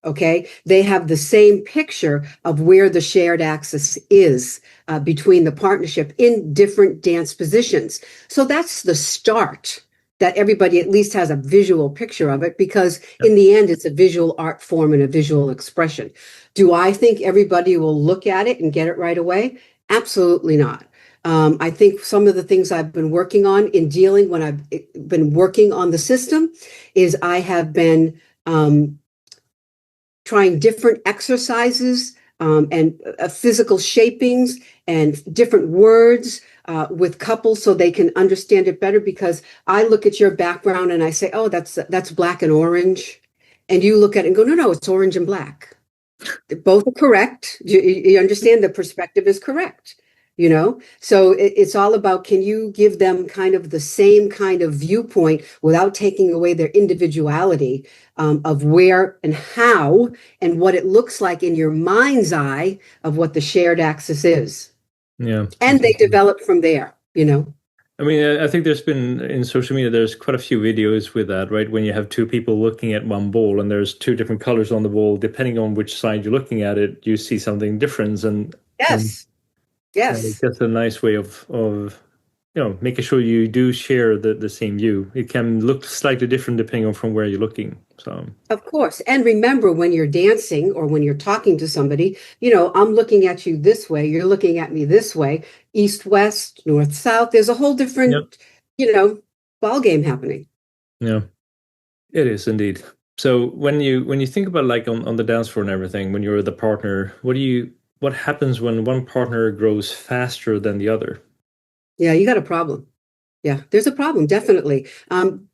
okay, they have the same picture of where the shared axis is between the partnership in different dance positions. So that's the start, that everybody at least has a visual picture of it, because Yep. in the end, it's a visual art form and a visual expression. Do I think everybody will look at it and get it right away? Absolutely not. I think some of the things I've been working on in dealing when I've been working on the system is I have been trying different exercises and physical shapings and different words with couples so they can understand it better. Because I look at your background and I say, oh, that's black and orange. And you look at it and go, no, no, it's orange and black. Both are correct. You understand the perspective is correct, So it's all about, can you give them kind of the same kind of viewpoint without taking away their individuality of where and how and what it looks like in your mind's eye of what the shared axis is. Yeah. And they Exactly. develop from there. I mean, I think there's been in social media, there's quite a few videos with that, right? When you have two people looking at one ball and there's two different colors on the ball, depending on which side you're looking at it, you see something different. And Yes, yes. that's a nice way of making sure you do share the same view. It can look slightly different depending on from where you're looking. So Of course. And remember, when you're dancing or when you're talking to somebody, I'm looking at you this way, you're looking at me this way, east, west, north, south. There's a whole yeah, different, ball game happening. yeah, it is indeed. So when you think about like on the dance floor and everything, when you're the partner, what happens when one partner grows faster than the other? Yeah, you got a problem. Yeah, there's a problem, definitely.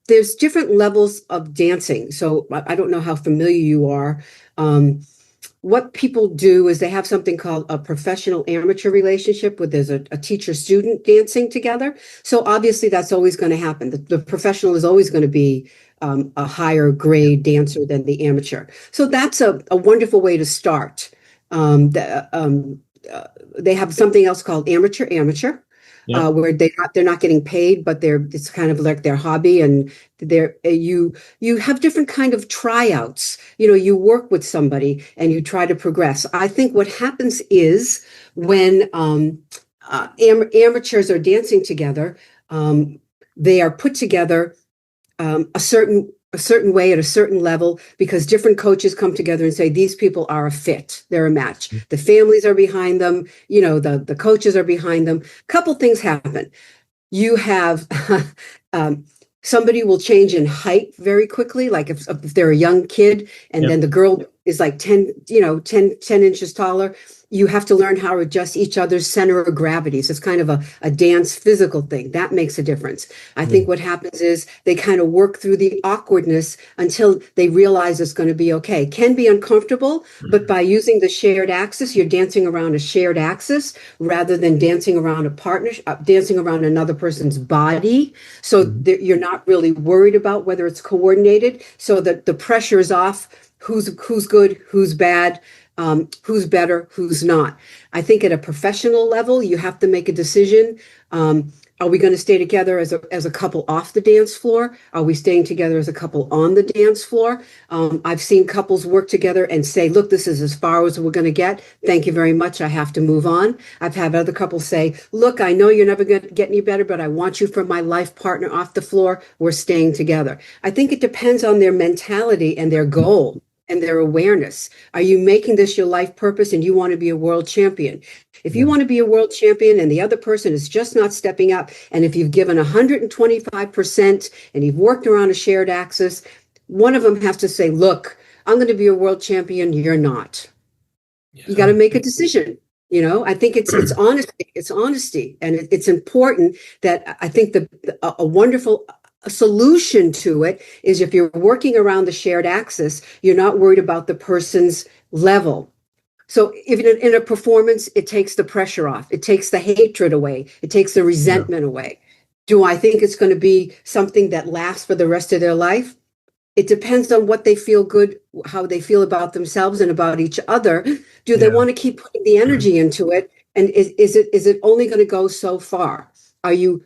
There's different levels of dancing. So I don't know how familiar you are. Um, what people do is they have something called a professional amateur relationship where there's a teacher student dancing together. So obviously that's always going to happen. The professional is always going to be a higher Yeah. grade dancer than the amateur. So that's a wonderful way to start. Um, the, um, they have something else called amateur, Yeah. where they're not getting paid, but it's kind of like their hobby, and you have different kind of tryouts. You work with somebody and you try to progress. I think what happens is when amateurs are dancing together, um, they are put together a certain way at a certain level because different coaches come together and say these people are a fit, they're a match. The families are behind them, the coaches are behind them. Couple things happen. You have um, somebody will change in height very quickly, like if they're a young kid and Yeah. then the girl is like 10 inches taller. You have to learn how to adjust each other's center of gravity. So it's kind of a dance physical thing that makes a difference. I think Mm. what happens is they kind of work through the awkwardness until they realize it's going to be okay. Can be uncomfortable, but by using the shared axis, you're dancing around a shared axis rather than dancing around dancing around another person's body. So Mhm. you're not really worried about whether it's coordinated. So that the pressure is off. Who's good, who's bad, who's better, who's not. I think at a professional level, you have to make a decision. Are we going to stay together as a couple off the dance floor? Are we staying together as a couple on the dance floor? I've seen couples work together and say, look, this is as far as we're going to get. Thank you very much. I have to move on. I've had other couples say, look, I know you're never going to get any better, but I want you for my life partner off the floor. We're staying together. I think it depends on their mentality and their goal and their awareness. Are you making this your life purpose and you want to be a world champion? If you Yeah. want to be a world champion and the other person is just not stepping up, and if you've given 125% and you've worked around a shared axis, one of them has to say, look, I'm going to be a world champion. You're not. You got Yeah. to make a decision. I think it's honesty. It's honesty, and it's important that I think a wonderful solution to it is if you're working around the shared axis, you're not worried about the person's level. So if in a performance, it takes the pressure off, it takes the hatred away, it takes the Yeah. resentment away. Do I think it's going to be something that lasts for the rest of their life? It depends on what they feel good, how they feel about themselves and about each other. Do they Yeah. want to keep putting the energy into it? And is it only going to go so far? Are you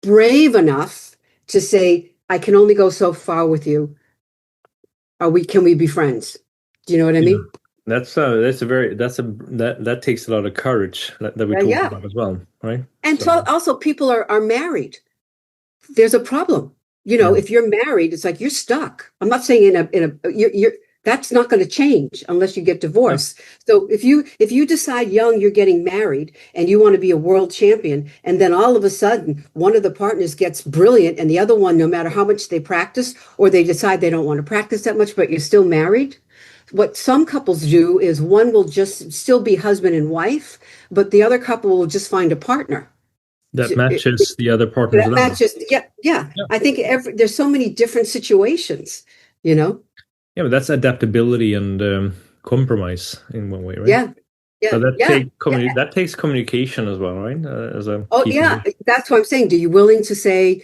brave enough to say, I can only go so far with you? Can we be friends? Do you know what I Yeah. mean? That's a very that takes a lot of courage that we Yeah, talked yeah. about as well, right? And So also people are married. There's a problem. yeah. If you're married, it's like you're stuck. I'm not saying you're that's not going to change unless you get Yeah. divorced. So if you decide young you're getting married and you want to be a world champion, and then all of a sudden one of the partners gets brilliant and the other one, no matter how much they practice, or they decide they don't want to practice that much, but you're still married. What some couples do is one will just still be husband and wife, but the other couple will just find a partner That matches the other partner's that level. matches. Yeah, yeah. Yeah. I think there's so many different situations, you know? Yeah, but that's adaptability and compromise in one way, right? Yeah, yeah, But yeah, yeah. that takes communication as well, right? As a Oh, key yeah. thing. That's what I'm saying. Do you willing to say,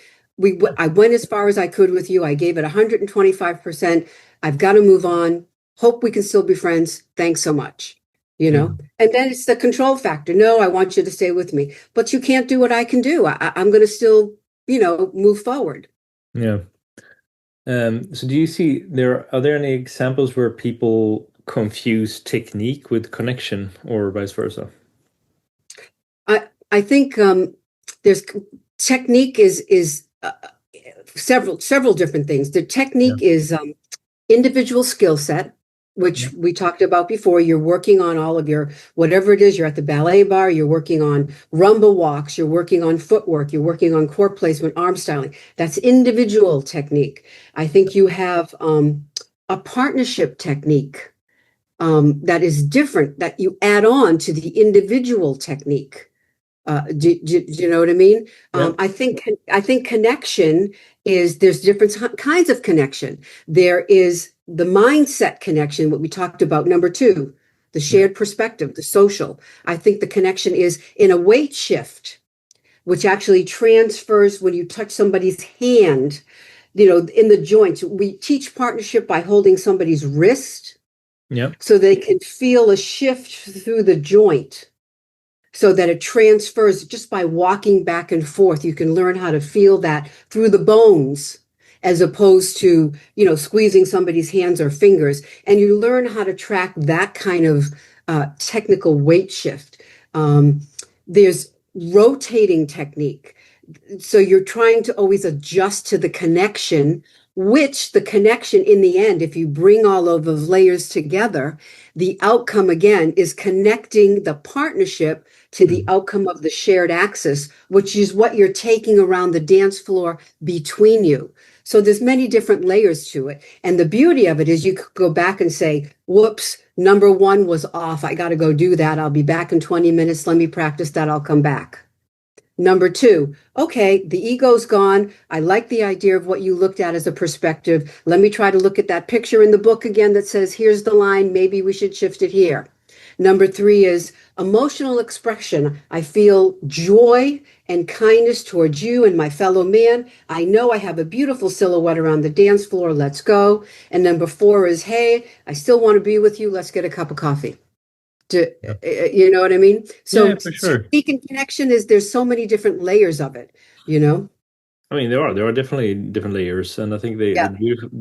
I went as far as I could with you. I gave it 125%. I've got to move on. Hope we can still be friends. Thanks so much. Yeah. And then it's the control factor. No, I want you to stay with me, but you can't do what I can do. I'm going to still, move forward. Yeah. So do you see are there any examples where people confuse technique with connection or vice versa? I think there's technique is several different things. The Yeah. technique is individual skill set, Yeah. which we talked about before. You're working on all of your whatever it is. You're at the ballet bar. You're working on rumba walks. You're working on footwork. You're working on core placement, arm styling. That's individual technique. I think you have a partnership technique that is different that you add on to the individual technique. Do you know what I mean? Yeah. I think connection is there's different kinds of connection. There is the mindset connection, what we talked about. Number two, the Yeah. shared perspective, the social. I think the connection is in a weight shift, which actually transfers when you touch somebody's hand, in the joints. We teach partnership by holding somebody's wrist Yeah. so they can feel a shift through the joint so that it transfers just by walking back and forth. You can learn how to feel that through the bones as opposed to, squeezing somebody's hands or fingers. And you learn how to track that kind of technical weight shift. There's rotating technique. So you're trying to always adjust to the connection, which the connection in the end, if you bring all of those layers together, the outcome again is connecting the partnership to the Mhm. outcome of the shared axis, which is what you're taking around the dance floor between you. So there's many different layers to it. And the beauty of it is you could go back and say, whoops, number one was off. I got to go do that. I'll be back in 20 minutes. Let me practice that. I'll come back. Number two, okay, the ego's gone. I like the idea of what you looked at as a perspective. Let me try to look at that picture in the book again that says, here's the line. Maybe we should shift it here. Number three is emotional expression. I feel joy and kindness towards you and my fellow man. I know I have a beautiful silhouette around the dance floor. Let's go. And number four is, hey, I still want to be with you. Let's get a cup of coffee. Yeah. You know what I mean? Yeah, So for sure. technique and connection there's so many different layers of it, you know? I mean, there are definitely different layers, and I think the Yeah.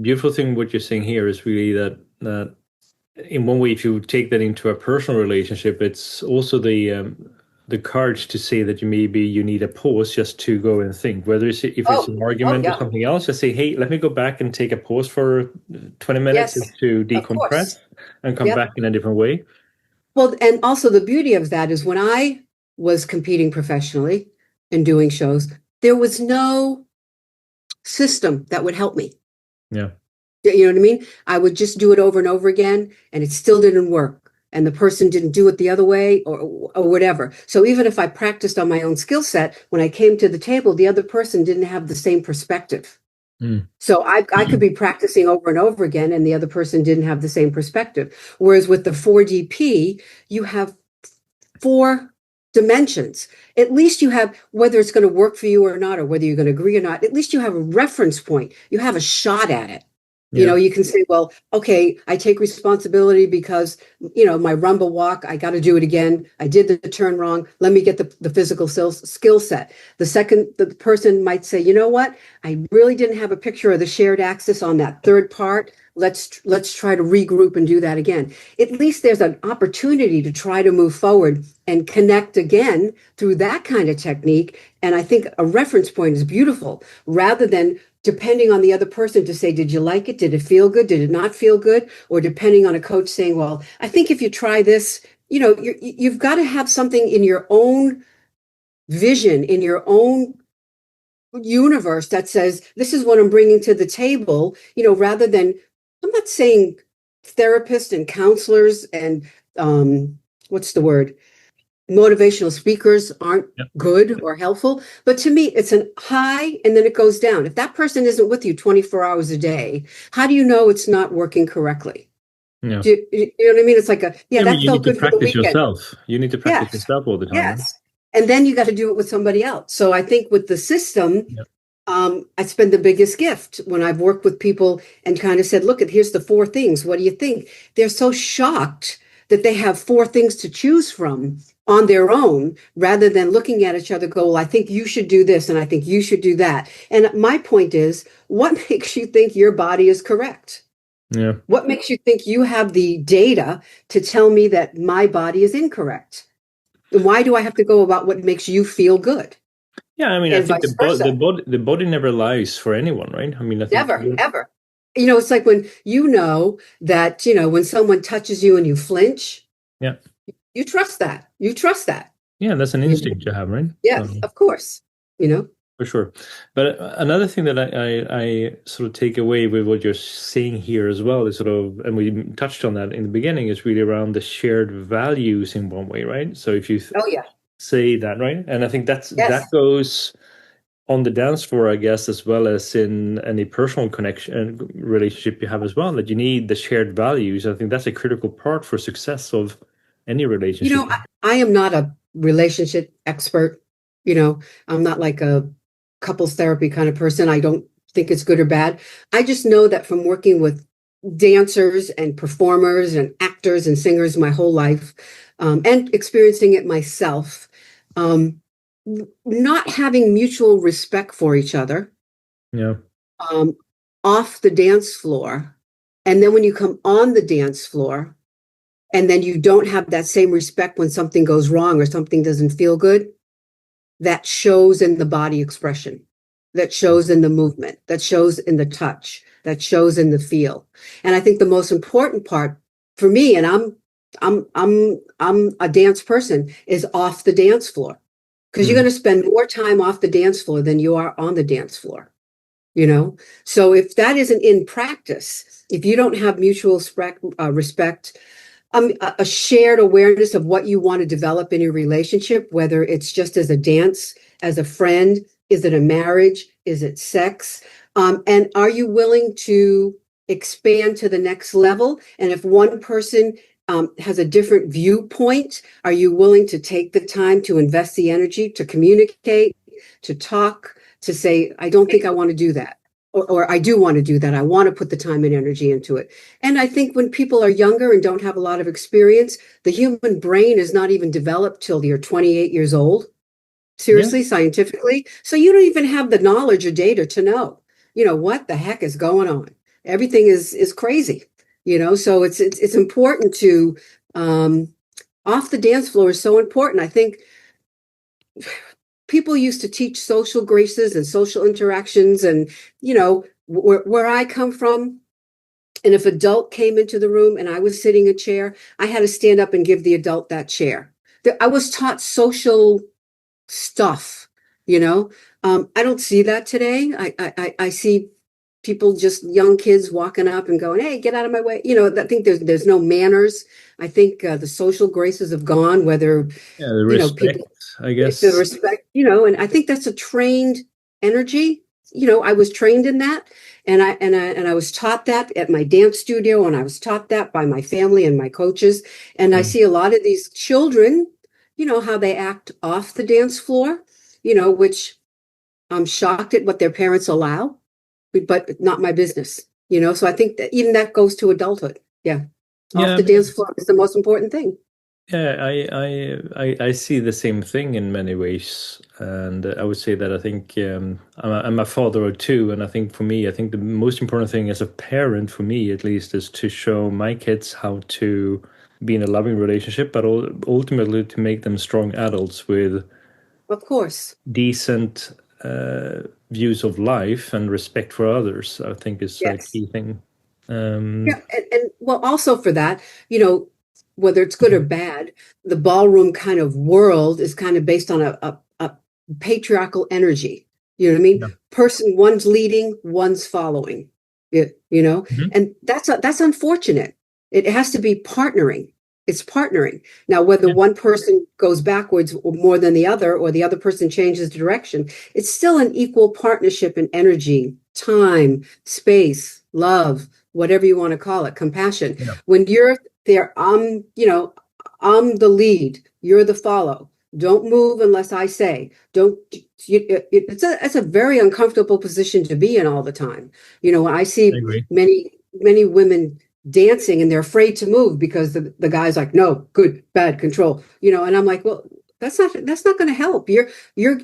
beautiful thing what you're saying here is really that in one way, if you take that into a personal relationship, it's also the courage to say that you need a pause just to go and think. Whether if it's Oh, an oh argument or yeah. something else, just say, "Hey, let me go back and take a pause for 20 minutes Yes, just to of decompress course. and come Yep. back in a different way." Well, and also the beauty of that is when I was competing professionally and doing shows, there was no system that would help me. Yeah, You know what I mean? I would just do it over and over again, and it still didn't work. and the person didn't do it the other way or whatever. So even if I practiced on my own skill set, when I came to the table, the other person didn't have the same perspective. So I could be practicing over and over again, and the other person didn't have the same perspective. Whereas with the 4DP, you have 4 dimensions. At least you have, whether it's going to work for you or not, or whether you're going to agree or not, at least you have a reference point. You have a shot at it. Yeah. You can say, well, okay, I take responsibility because, my rumba walk, I got to do it again. I did the turn wrong. Let me get the physical skill set. The person might say, you know what? I really didn't have a picture of the shared axis on that third part. Let's try to regroup and do that again. At least there's an opportunity to try to move forward and connect again through that kind of technique. And I think a reference point is beautiful, rather than depending on the other person to say, did you like it? Did it feel good? Did it not feel good? Or depending on a coach saying, well, I think if you try this, you've got to have something in your own vision, in your own universe that says, this is what I'm bringing to the table, rather than, I'm not saying therapists and counselors and what's the word? Motivational speakers aren't good or helpful, but to me, it's an high and then it goes down. If that person isn't with you 24 hours a day, how do you know it's not working correctly? Yeah. You know what I mean? It's like that felt good for the weekend. Yourself. You need to practice yourself all the time. Yes. Right? And then you got to do it with somebody else. So I think with the system, it's been the biggest gift when I've worked with people and kind of said, look, here's the 4 things. What do you think? They're so shocked that they have 4 things to choose from on their own, rather than looking at each other, go, well, I think you should do this and I think you should do that. And my point is, what makes you think your body is correct? Yeah. What makes you think you have the data to tell me that my body is incorrect? Why do I have to go about what makes you feel good? Yeah, I mean, And I think vice versa. the body never lies for anyone, right? I mean, I think Never, ever. It's like when that, when someone touches you and you flinch, yeah, you trust that. You trust that. yeah, that's an instinct you have, right? Yes, of course. For sure. But another thing that I sort of take away with what you're saying here as well is sort of, and we touched on that in the beginning, is really around the shared values in one way, right? So if you say that, right? And I think that goes on the dance floor, I guess, as well as in any personal connection and relationship you have as well, that you need the shared values. I think that's a critical part for success of any relationship. I am not a relationship expert. I'm not like a couples therapy kind of person. I don't think it's good or bad. I just know that from working with dancers and performers and actors and singers my whole life, and experiencing it myself, not having mutual respect for each other, off the dance floor, and then when you come on the dance floor, and then you don't have that same respect when something goes wrong or something doesn't feel good, that shows in the body expression, that shows in the movement, that shows in the touch, that shows in the feel. And I think the most important part for me, and I'm a dance person, is off the dance floor. Because you're going to spend more time off the dance floor than you are on the dance floor. So if that isn't in practice, if you don't have mutual respect, a shared awareness of what you want to develop in your relationship, whether it's just as a dance, as a friend, is it a marriage, is it sex? And are you willing to expand to the next level? And if one person has a different viewpoint, are you willing to take the time to invest the energy to communicate, to talk, to say, I don't think I want to do that. Or I do want to do that. I want to put the time and energy into it. And I think when people are younger and don't have a lot of experience, the human brain is not even developed till you're 28 years old. Seriously, scientifically. So you don't even have the knowledge or data to know, what the heck is going on. Everything is crazy, so it's important to, off the dance floor is so important. I think people used to teach social graces and social interactions, and where I come from, and if an adult came into the room and I was sitting in a chair, I had to stand up and give the adult that chair. I was taught social stuff. I don't see that today. I see people, just young kids walking up and going, hey, get out of my way. I think there's no manners. I think the social graces have gone, whether, Yeah, the respect, people, I the guess. respect, and I think that's a trained energy. I was trained in that, and I was taught that at my dance studio, and I was taught that by my family and my coaches. And I Mm. see a lot of these children, how they act off the dance floor, which I'm shocked at what their parents allow, but not my business, So I think that even that goes to adulthood. Yeah. Off Yeah, I the mean, dance floor is the most important thing. yeah, I see the same thing in many ways, and I would say that I think I'm a father of two, and I think for me, I think the most important thing as a parent, for me at least, is to show my kids how to be in a loving relationship, but ultimately to make them strong adults with Of course. decent views of life and respect for others. I think is a Yes. key thing. Yeah. And well, also for that, whether it's good or bad, the ballroom kind of world is kind of based on a patriarchal energy. You know what I mean? Yeah. One's leading, one's following. Mhm. And that's unfortunate. It has to be partnering. It's partnering. Now, whether Yeah, one person goes backwards or more than the other, or the other person changes direction, it's still an equal partnership in energy, time, space, love, whatever you want to call it, compassion. yeah, When you're there, I'm the lead, you're the follow. Don't move unless I say. Don't. It's a very uncomfortable position to be in all the time. I I see agree. many women dancing and they're afraid to move because the guy's like, no, good, bad, control. And I'm like, well, that's not going to help.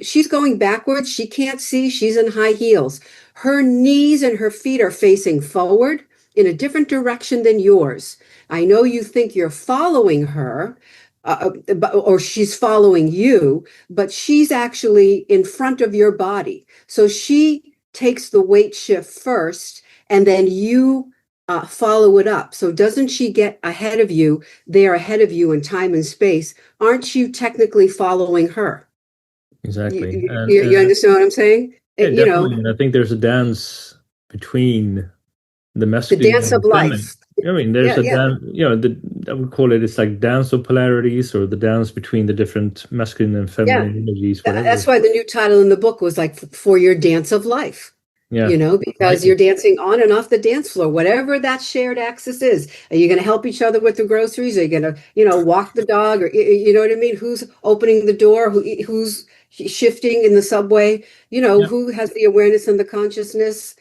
She's going backwards. She can't see. She's in high heels. Her knees and her feet are facing forward in a different direction than yours. I know you think you're following her, or she's following you, but she's actually in front of your body. So she takes the weight shift first, and then you follow it up. So doesn't she get ahead of you? They're ahead of you in time and space. Aren't you technically following her? You, Exactly. you understand what I'm saying? Yeah, You know, definitely. And I think there's a dance between the the masculine dance and of the feminine. life. I mean, there's Yeah, a yeah. dance, I would call it, it's like dance of polarities or the dance between the different masculine and Yeah. feminine energies, That's whatever. why the new title in the book was like for your dance of life, Yeah, I like because you're it. dancing on and off the dance floor, whatever that shared axis is. Are you going to help each other with the groceries? Are you going to, walk the dog, or you know what I mean? Who's opening the door? Who's shifting in the subway? Yeah. Who has the awareness and the consciousness?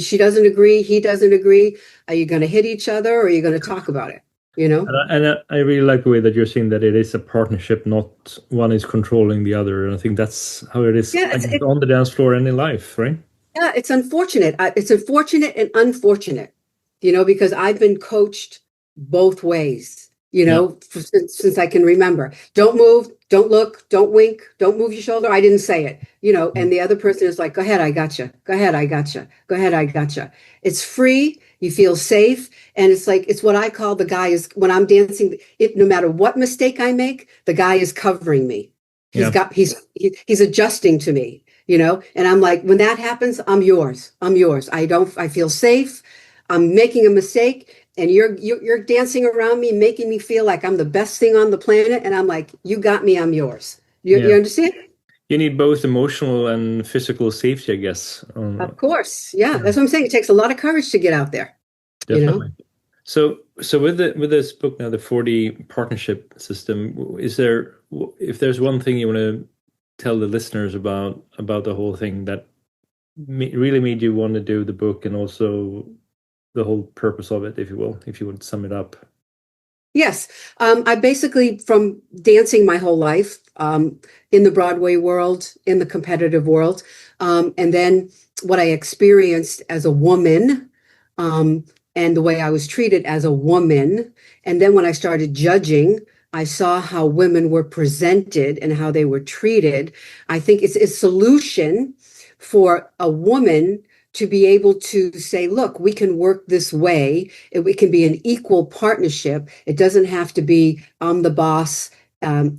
She doesn't agree. He doesn't agree. Are you going to hit each other, or are you going to talk about it? You know? And I really like the way that you're saying that it is a partnership, not one is controlling the other. And I think that's how it is, Yeah, I guess, on the dance floor and in life, right? yeah, it's unfortunate. It's unfortunate and unfortunate, because I've been coached both ways, Yeah. since I can remember. Don't move, don't look, don't wink, don't move your shoulder. I didn't say it, Mm. and the other person is like, go ahead, I gotcha. Go ahead, I gotcha. Go ahead, I gotcha. It's free. You feel safe. And it's like, it's what I call the guy is when I'm dancing, no matter what mistake I make, the guy is covering me. Yeah. He's adjusting to me, and I'm like, when that happens, I'm yours. I feel safe. I'm making a mistake, and you're dancing around me, making me feel like I'm the best thing on the planet. And I'm like, you got me, I'm yours. You Yeah. understand? You need both emotional and physical safety, I guess. Of course. Yeah. Yeah, That's what I'm saying. It takes a lot of courage to get out there, you know? definitely. So with this book now, the 4D partnership system, is there, if there's one thing you want to tell the listeners about the whole thing that really made you want to do the book, and also the whole purpose of it, if you will, if you would sum it up? Yes. I basically, from dancing my whole life, in the Broadway world, in the competitive world, and then what I experienced as a woman, and the way I was treated as a woman. And then when I started judging, I saw how women were presented and how they were treated. I think it's a solution for a woman to be able to say, look, we can work this way. It can be an equal partnership. It doesn't have to be, I'm the boss,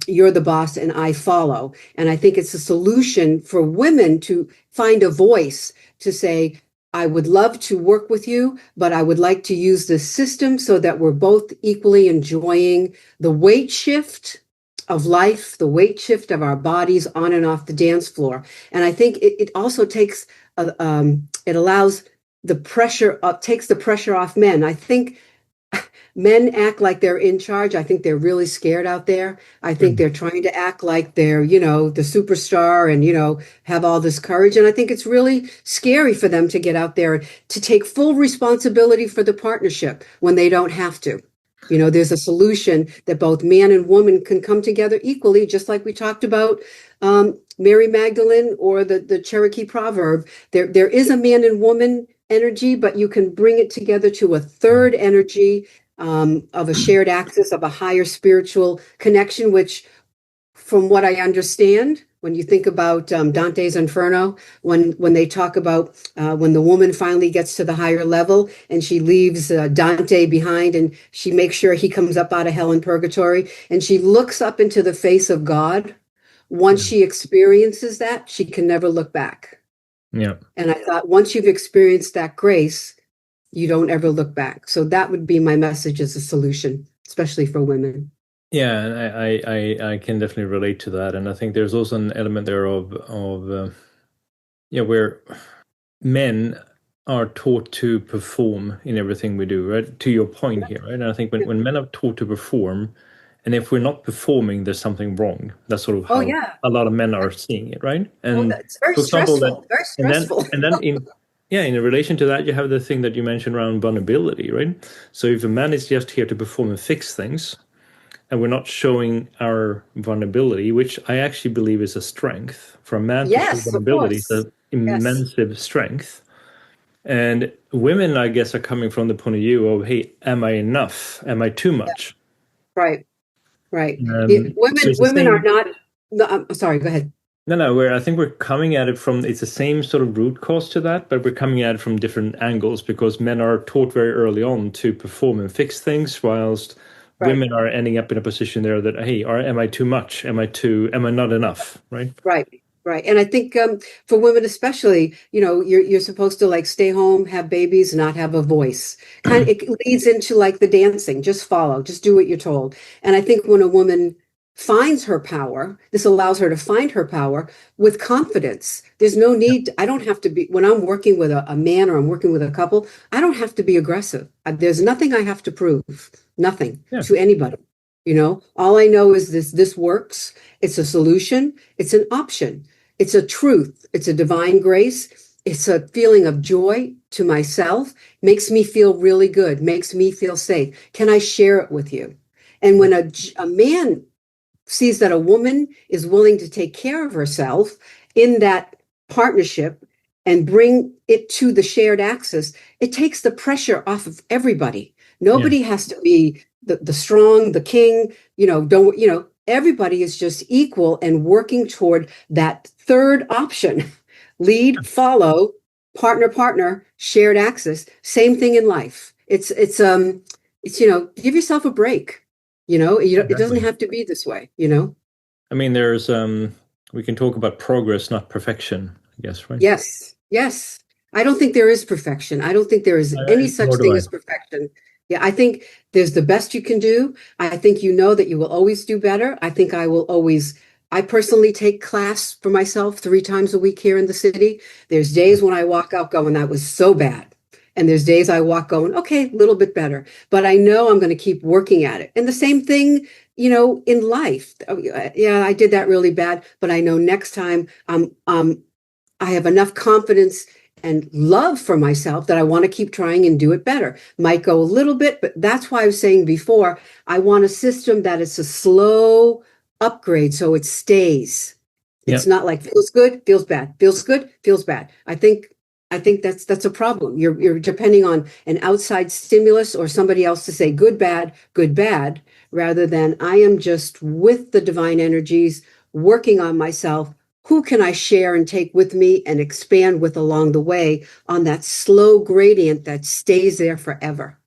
you're the boss, and I follow. And I think it's a solution for women to find a voice to say, I would love to work with you, but I would like to use this system so that we're both equally enjoying the weight shift of life, the weight shift of our bodies on and off the dance floor. And I think it also takes, it allows the pressure up, takes the pressure off men. I think men act like they're in charge. I think they're really scared out there. I think Mm. they're trying to act like they're, the superstar and, have all this courage. And I think it's really scary for them to get out there to take full responsibility for the partnership when they don't have to. There's a solution that both man and woman can come together equally, just like we talked about Mary Magdalene or the Cherokee proverb. There is a man and woman energy, but you can bring it together to a third energy of a shared axis of a higher spiritual connection, which, from what I understand, when you think about Dante's Inferno, when they talk about when the woman finally gets to the higher level and she leaves Dante behind and she makes sure he comes up out of hell and purgatory and she looks up into the face of God, once Yeah. she experiences that, she can never look back. Yeah. And I thought once you've experienced that grace, you don't ever look back. So that would be my message as a solution, especially for women. Yeah, and I can definitely relate to that, and I think there's also an element there of yeah, where men are taught to perform in everything we do, right? To your point here, right? And I think when men are taught to perform, and if we're not performing, there's something wrong. That's sort of Oh how yeah. a lot of men are seeing it, right? Oh, And that's very for example, that stressful. Very and then stressful. and then in yeah, in relation to that, you have the thing that you mentioned around vulnerability, right? So if a man is just here to perform and fix things, and we're not showing our vulnerability, which I actually believe is a strength. For a man to show Yes, of vulnerability is course. an Yes. immense strength. And women, I guess, are coming from the point of view of, hey, am I enough? Am I too Yeah. much? Right. Right. So Women it's the women are same. not. No, I'm sorry. Go ahead. No, no, where I think we're coming at it from, it's the same sort of root cause to that, but we're coming at it from different angles because men are taught very early on to perform and fix things, whilst Right. women are ending up in a position there that, hey, am I too much? Am I not enough? Right? Right, right. And I think for women especially, you're supposed to like stay home, have babies, not have a voice. Kind of, it leads into like the dancing, just follow, just do what you're told. And I think when a woman finds her power, this allows her to find her power with confidence. There's no need, I don't have to be, when I'm working with a man or I'm working with a couple, I don't have to be aggressive. There's nothing I have to prove, nothing Yeah. to anybody. All I know is this works. It's a solution. It's an option. It's a truth. It's a divine grace. It's a feeling of joy to myself, makes me feel really good, makes me feel safe. Can I share it with you? And Yeah. when a man sees that a woman is willing to take care of herself in that partnership and bring it to the shared axis, it takes the pressure off of everybody. Yeah. Nobody has to be the strong, the king, don't, everybody is just equal and working toward that third option. Lead, follow, partner, shared axis. Same thing in life. It's give yourself a break. It doesn't Exactly. have to be this way. I mean, we can talk about progress, not perfection, I guess, right? Yes, yes. I don't think there is perfection. I don't think there is any such Nor do thing I. as perfection. Yeah, I think there's the best you can do. I think you know that you will always do better. I personally take class for myself 3 times a week here in the city. There's days when I walk out going, that was so bad. And there's days I walk going, okay, a little bit better. But I know I'm going to keep working at it. And the same thing, in life. Oh, yeah, I did that really bad, but I know next time I have enough confidence and love for myself that I want to keep trying and do it better. Might go a little bit, but that's why I was saying before, I want a system that it's a slow upgrade so it stays. Yeah. It's not like feels good, feels bad, feels good, feels bad. I think that's a problem. You're depending on an outside stimulus or somebody else to say good, bad, rather than I am just with the divine energies working on myself. Who can I share and take with me and expand with along the way on that slow gradient that stays there forever?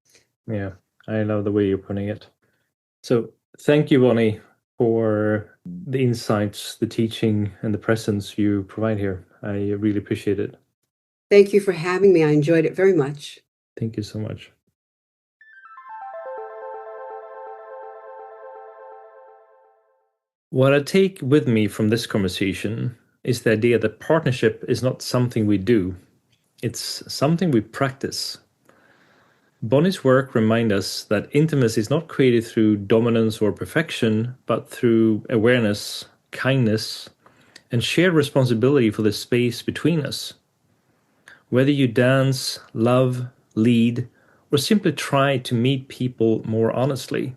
Yeah. I love the way you're putting it. So thank you, Bonnie, for the insights, the teaching, and the presence you provide here. I really appreciate it. Thank you for having me. I enjoyed it very much. Thank you so much. What I take with me from this conversation is the idea that partnership is not something we do, it's something we practice. Bonnie's work reminds us that intimacy is not created through dominance or perfection, but through awareness, kindness, and shared responsibility for the space between us. Whether you dance, love, lead, or simply try to meet people more honestly,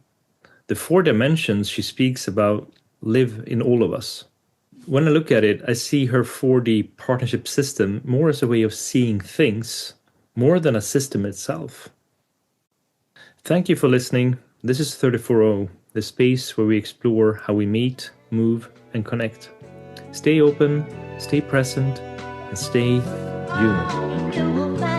the 4 dimensions she speaks about live in all of us. When I look at it, I see her 4D partnership system more as a way of seeing things, more than a system itself. Thank you for listening. This is 34O, the space where we explore how we meet, move, and connect. Stay open, stay present, and stay human.